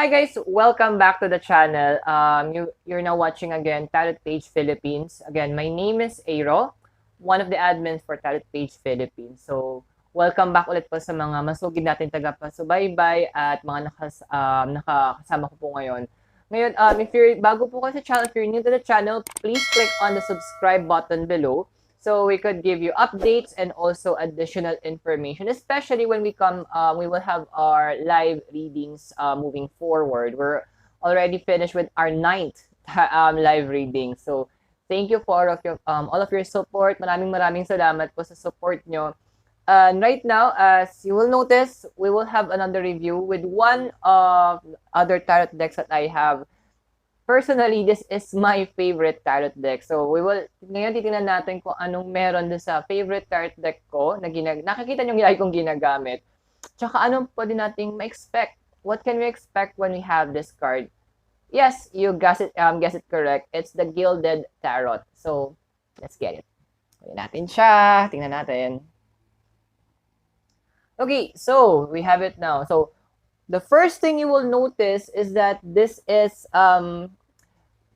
Hi guys, welcome back to the channel. You're now watching again Tarot Page Philippines. Again, my name is Airo, one of the admins for Tarot Page Philippines. So, welcome back ulit po sa mga masugid natin tagapasubaybay at mga nakakasama ko po ngayon. Ngayon, if you're bago po kayo sa channel, if you're new to the channel, please click on the subscribe button below so we could give you updates and also additional information, especially when we will have our live readings moving forward. We're already finished with our ninth live reading. So, thank you for all of your support. Maraming salamat po sa support nyo. And right now, as you will notice, we will have another review with one of other tarot decks that I have. Personally, this is my favorite tarot deck. So, ngayon titingnan natin kung anong meron doon sa favorite tarot deck ko na nakikita nyo lagi kong ginagamit. Tsaka anong pwede nating ma-expect. What can we expect when we have this card? Yes, you guess it correct. It's the Gilded Tarot. So, let's get it. Kunin natin siya. Tingnan natin. Okay, so we have it now. So, the first thing you will notice is that this is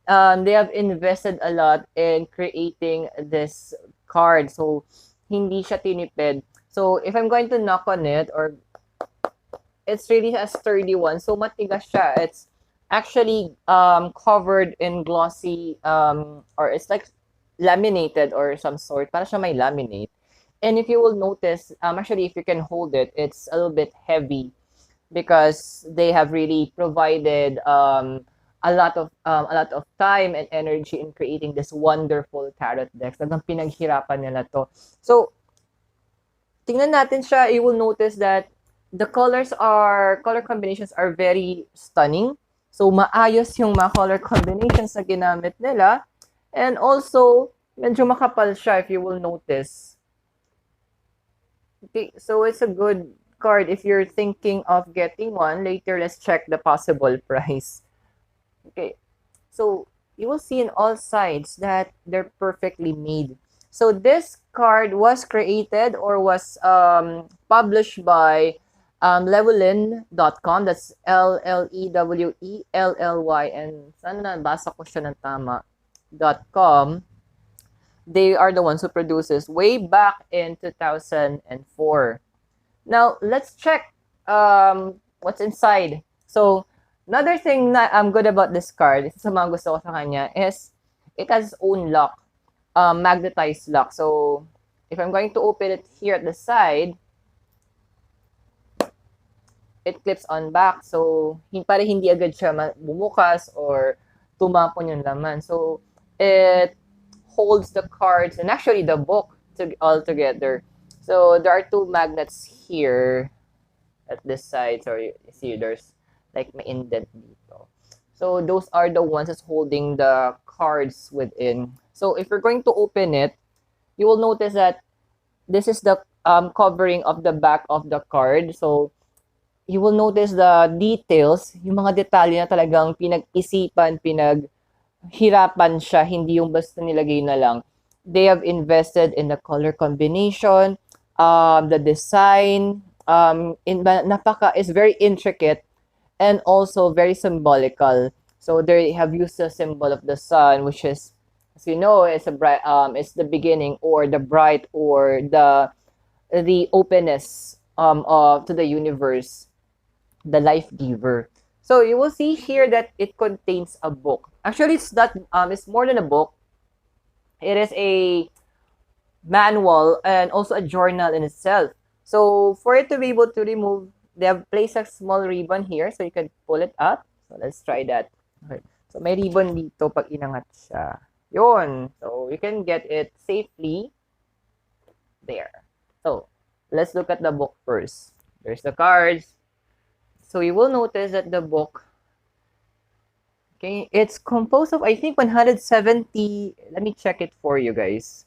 they have invested a lot in creating this card. So, hindi siya tinipid. So, if I'm going to knock on it, or it's really a sturdy one. So, matigas siya. It's actually covered in glossy, or it's like laminated or some sort. Para siya may laminate. And if you will notice, actually, if you can hold it, it's a little bit heavy because they have really provided a lot of time and energy in creating this wonderful tarot decks. Talagang pinaghirapan nila to. So, tingnan natin siya. You will notice that the color combinations are very stunning. So, maayos yung mga color combinations na ginamit nila. And also, medyo makapal siya if you will notice. Okay, so it's a good card if you're thinking of getting one. Later, let's check the possible price. Okay, so you will see in all sides that they're perfectly made. So this card was created or was published by Llewellyn.com. That's Lewellyn. Sana nabasa ko siya ng tama. .com. They are the ones who produces way back in 2004. Now, let's check what's inside. So, another thing na good about this card, isa sa mga gusto ko sa kanya, is it has its own lock, magnetized lock. So, if I'm going to open it here at the side, it clips on back. So, para hindi agad siya bumukas or tumapon yung laman. So, it holds the cards and actually the book all together. So there are two magnets here at this side. So you see there's like may indent dito. So those are the ones that's holding the cards within. So if you're going to open it, you will notice that this is the covering of the back of the card. So you will notice the details, yung mga detalye na talagang pinag-isipan, hirapan siya, hindi yung basta nilagay na lang. They have invested in the color combination, the design, is very intricate and also very symbolical. So they have used the symbol of the sun, which is, as you know, it's it's the beginning or the bright or the openness to the universe, the life giver. So you will see here that it contains a book. Actually, it's more than a book. It is a manual and also a journal in itself. So for it to be able to remove, they have placed a small ribbon here so you can pull it up. So let's try that. Okay. So may ribbon dito pag inangat siya. Yun. So you can get it safely there. So let's look at the book first. There's the cards. So you will notice that the book, okay, it's composed of, I think, 170. Let me check it for you guys.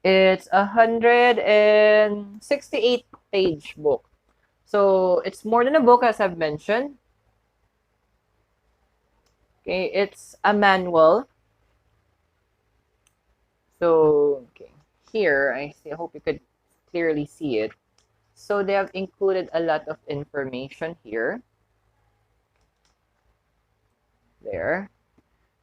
It's 168 page book. So it's more than a book, as I've mentioned. Okay, it's a manual. So, okay, here, I hope you could clearly see it. So they have included a lot of information here. There.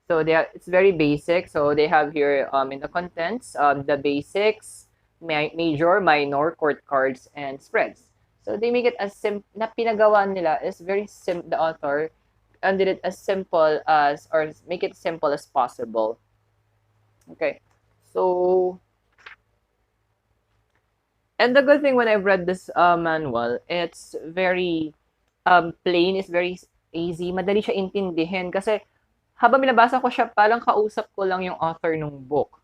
So it's very basic. So they have here in the contents the basics, major, minor, court cards, and spreads. So they make it as na pinagawa nila is very the author and did it as simple as, or make it simple as possible. Okay. So, and the good thing when I've read this manual, it's very plain, it's very easy, madali siya intindihin kasi habang binabasa ko siya, parang kausap ko lang yung author ng book.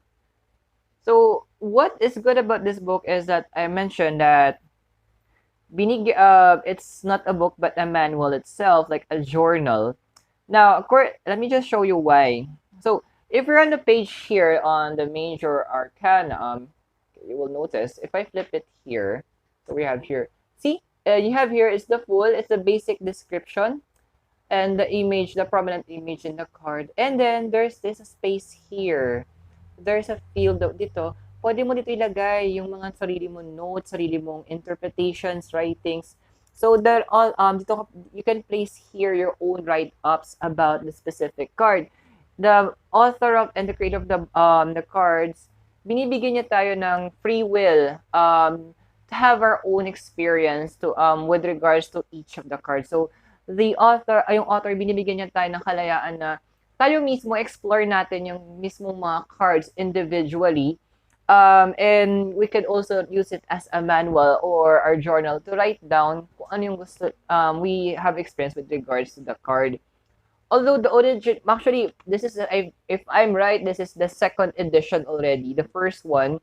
So, what is good about this book is that I mentioned that it's not a book but a manual itself, like a journal. Now, of course, let me just show you why. So, if you're on the page here on the major arcana, you will notice if I flip it here, so we have here, see, you have here is the full, it's the basic description and the image, the prominent image in the card. And then there's this space here. There's a field dito. Pwede mo dito ilagay yung mga sarili mong notes, sarili mong interpretations, writings. So there all dito you can place here your own write-ups about the specific card. The author of and the creator of the cards, binibigyan niya tayo ng free will to have our own experience to with regards to each of the cards. So yung author, binibigyan niya tayo ng kalayaan na tayo mismo explore natin yung mismo mga cards individually. And we could also use it as a manual or our journal to write down kung ano yung gusto we have experience with regards to the card. Although the origin, actually, this is, if I'm right, this is the second edition already. The first one,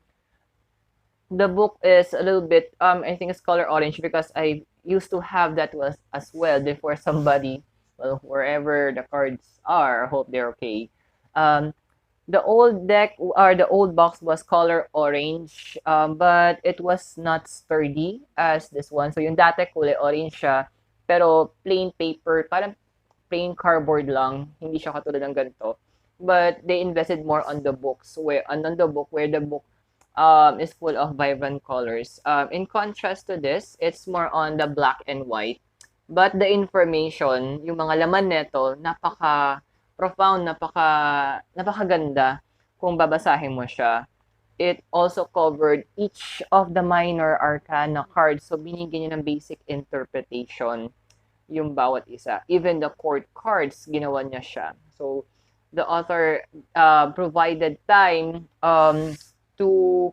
the book is a little bit, I think it's color orange because I used to have that as well before somebody, well, wherever the cards are, I hope they're okay. The old deck or the old box was color orange, but it was not sturdy as this one. So yung dati kulay orange siya, pero plain paper, parang plain cardboard lang, hindi siya katulad ng ganito. But they invested more on the books, where the book is full of vibrant colors. In contrast to this, it's more on the black and white. But the information, yung mga laman nito, napaka-profound, napakaganda kung babasahin mo siya. It also covered each of the minor arcana cards. So, binigyan niya ng basic interpretation yung bawat isa. Even the court cards, ginawa niya siya. So, the author provided time to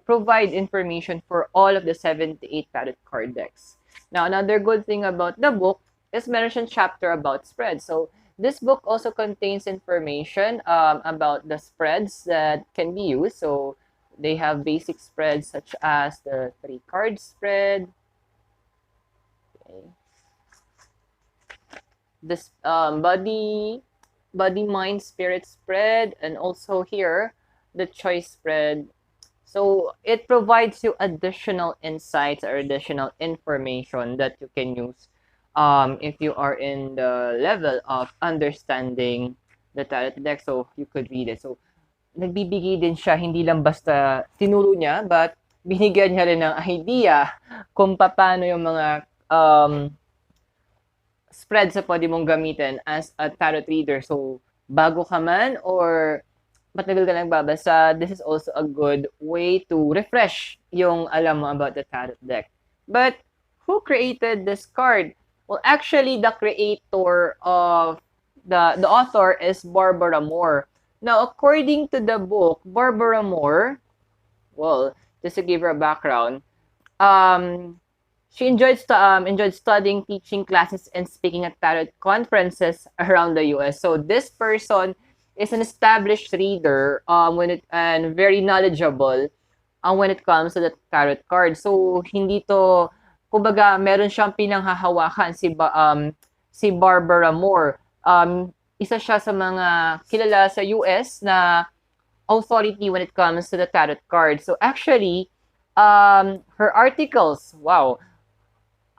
provide information for all of the 78 tarot card decks. Now, another good thing about the book is mentioned chapter about spreads. So, this book also contains information about the spreads that can be used. So, they have basic spreads such as the 3-card spread. Okay. This body, mind, spirit spread, and also here, the choice spread. So it provides you additional insights or additional information that you can use if you are in the level of understanding the tarot deck. So you could read it. So nagbibigay din siya, hindi lang basta tinuro niya, but binigyan niya rin ng idea kung paano yung mga spreads na pwede mong gamitin as a tarot reader. So bago ka man or matagal ka nagbabasa, this is also a good way to refresh yung alam mo about the tarot deck. But who created this card? Well, actually, the creator of the author is Barbara Moore. Now, according to the book, Barbara Moore, well, just to give her a background, she enjoyed studying, teaching classes, and speaking at tarot conferences around the U.S. So this person is an established reader and very knowledgeable when it comes to the tarot card. So hindi to, kumbaga, meron siyang pinanghahawakan si Barbara Moore. Isa siya sa mga kilala sa US na authority when it comes to the tarot card. So actually, her articles, wow,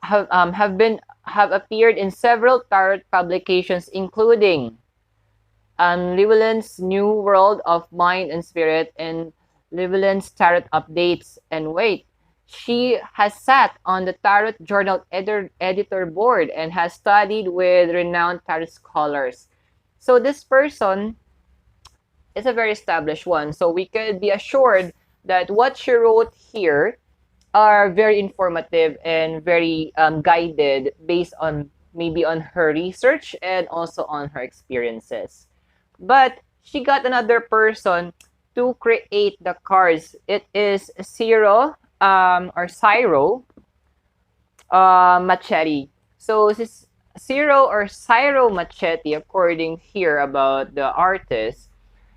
have appeared in several tarot publications, including Llewellyn's New World of Mind and Spirit and Llewellyn's Tarot Updates. And wait, she has sat on the Tarot Journal editor board and has studied with renowned tarot scholars. So this person is a very established one. So we could be assured that what she wrote here are very informative and very guided based on maybe on her research and also on her experiences. But she got another person to create the cards. It is Ciro or Ciro Machete. So this Ciro or Ciro Machete, according here about the artist,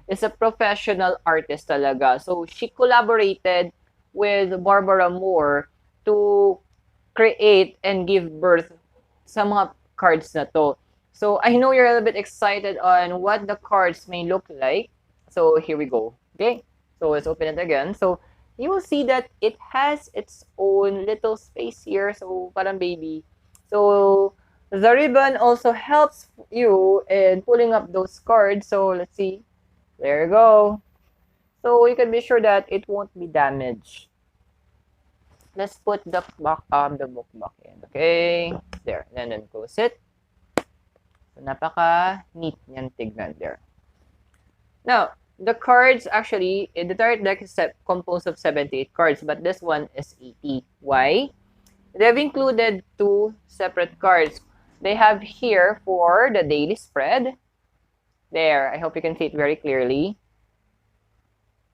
is a professional artist talaga. So she collaborated with Barbara Moore to create and give birth sa mga cards na to. So I know you're a little bit excited on what the cards may look like. So here we go. Okay, so let's open it again. So you will see that it has its own little space here. So parang baby. So the ribbon also helps you in pulling up those cards. So let's see. There you go. So you can be sure that it won't be damaged. Let's put the book back in. Okay. There. And then close it. So napaka-neat niyan tignan there. Now, the cards actually, the tarot deck is composed of 78 cards, but this one is 80. Why? They've included 2 separate cards. They have here for the daily spread. There, I hope you can see it very clearly.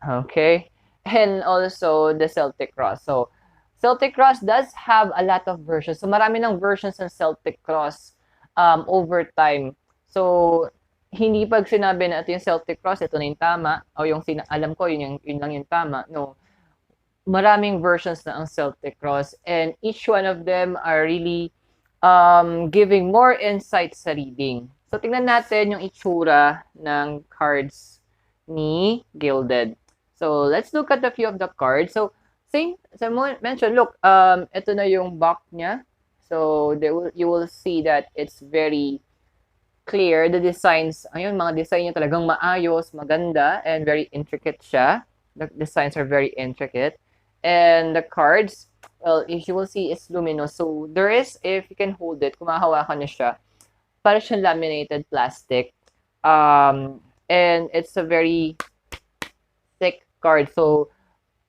Okay. And also the Celtic Cross. So, Celtic Cross does have a lot of versions. So, marami ng versions ng Celtic Cross over time. So, hindi pag sinabi na ito yung Celtic Cross, ito na yung tama, o yung alam ko, yun lang yung tama. No. Maraming versions na ang Celtic Cross. And each one of them are really giving more insight sa reading. So, tingnan natin yung itsura ng cards ni Gilded. So, let's look at a few of the cards. So, same, as I mentioned, look, ito na yung back niya. So, you will see that it's very clear. The designs, ayun, mga design niya talagang maayos, maganda, and very intricate siya. The designs are very intricate. And the cards, well, if you will see, it's luminous. So, there is, if you can hold it, kung mahawakan niya siya, para siyang laminated plastic. And it's a very thick card. So,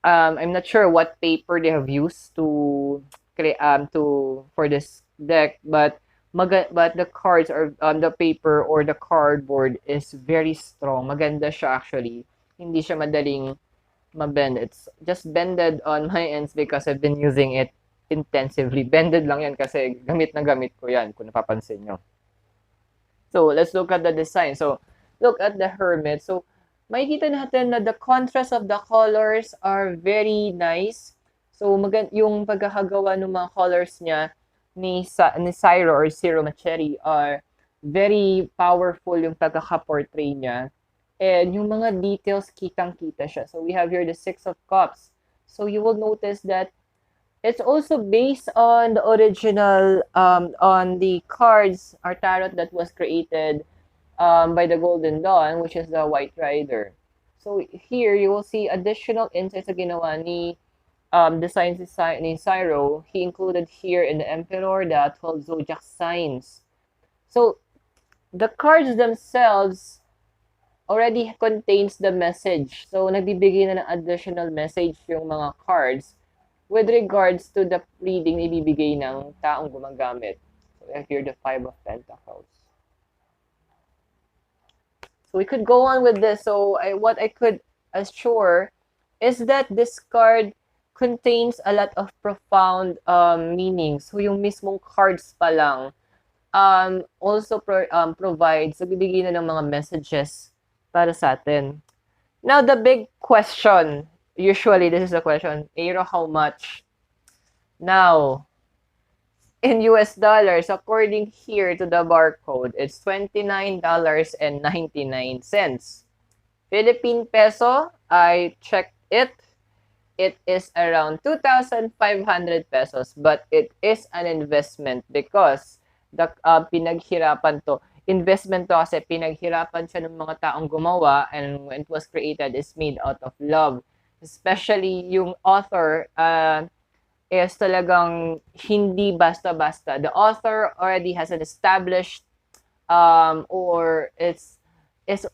I'm not sure what paper they have used to create for this deck, but the cards or the paper or the cardboard is very strong. Maganda siya actually. Hindi siya madaling mabend. It's just bended on my ends because I've been using it intensively. Bended lang yan kasi gamit na gamit ko yan kung napapansin nyo. So, let's look at the design. So, look at the Hermit. So, makikita natin na the contrast of the colors are very nice. So, yung pagkakagawa ng mga colors niya ni Ciro or Ciro Machete are very powerful yung pagkaka-portray niya. And yung mga details, kitang-kita siya. So, we have here the 6 of Cups. So, you will notice that it's also based on the original, on the cards or tarot that was created by the Golden Dawn, which is the White Rider. So here, you will see additional insights na ginawa ni designs ni Ciro. He included here in the Emperor the 12 zodiac signs. So the cards themselves already contains the message. So nagbibigay na ng additional message yung mga cards with regards to the reading na ibibigay ng taong gumagamit. So we have here the 5 of Pentacles. So we could go on with this. So what I could assure is that this card contains a lot of profound meanings. So yung mismong cards pa lang also provides, nagbibigay na ng mga messages para sa atin. Now, the big question, usually this is the question, Aero, how much? Now, in US dollars, according here to the barcode, it's $29.99. Philippine peso, I checked it. It is around 2,500 pesos, but it is an investment because the pinaghirapan to. Investment to kasi pinaghirapan siya ng mga taong gumawa, and when it was created, is made out of love. Especially yung author, is talagang hindi basta-basta. The author already has an established or it's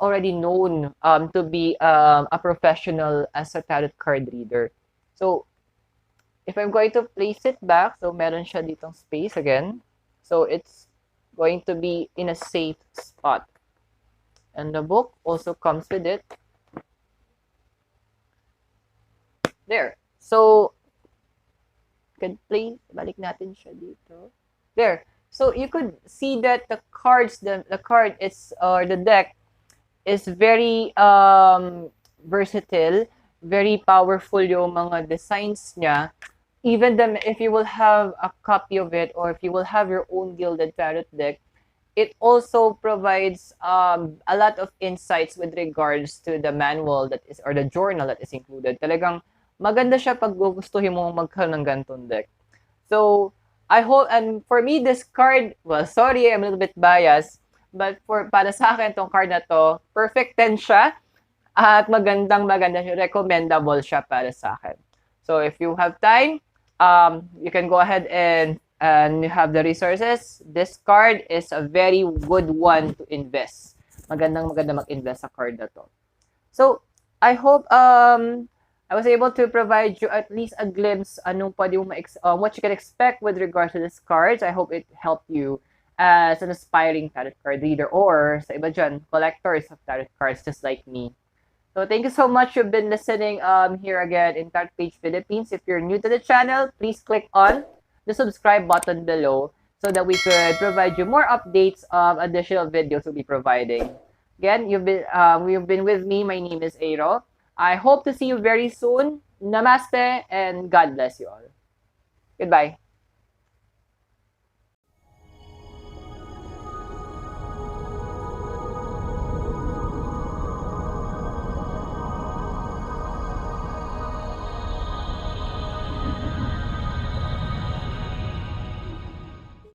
already known to be a professional as a tarot card reader. So if I'm going to place it back, so meron siya ditong space again. So it's going to be in a safe spot. And the book also comes with it. There. So, can play, balik natin siya dito. There. So you could see that the cards, the card is, or the deck is very versatile, very powerful yung mga designs niya. Even if you will have a copy of it, or if you will have your own Gilded Tarot deck, it also provides a lot of insights with regards to the manual that is, or the journal that is included. Talagang maganda siya pag gugustuhin mo magkaroon ng ganitong deck. So, I hope, and for me, this card, well, sorry, I'm a little bit biased, but para sa akin, tong card na to, perfect 10 siya, at maganda siya, recommendable siya para sa akin. So, if you have time, you can go ahead and you have the resources. This card is a very good one to invest. Maganda mag-invest sa card na to. So, I hope I was able to provide you at least a glimpse anong pwede mo what you can expect with regards to these cards. I hope it helped you as an aspiring tarot card reader, or sa iba dyan, collectors of tarot cards just like me. So thank you so much. You've been listening here again in Tarot Page Philippines. If you're new to the channel, please click on the subscribe button below so that we could provide you more updates of additional videos we'll be providing. Again, you've been with me. My name is Aero. I hope to see you very soon. Namaste and God bless you all. Goodbye.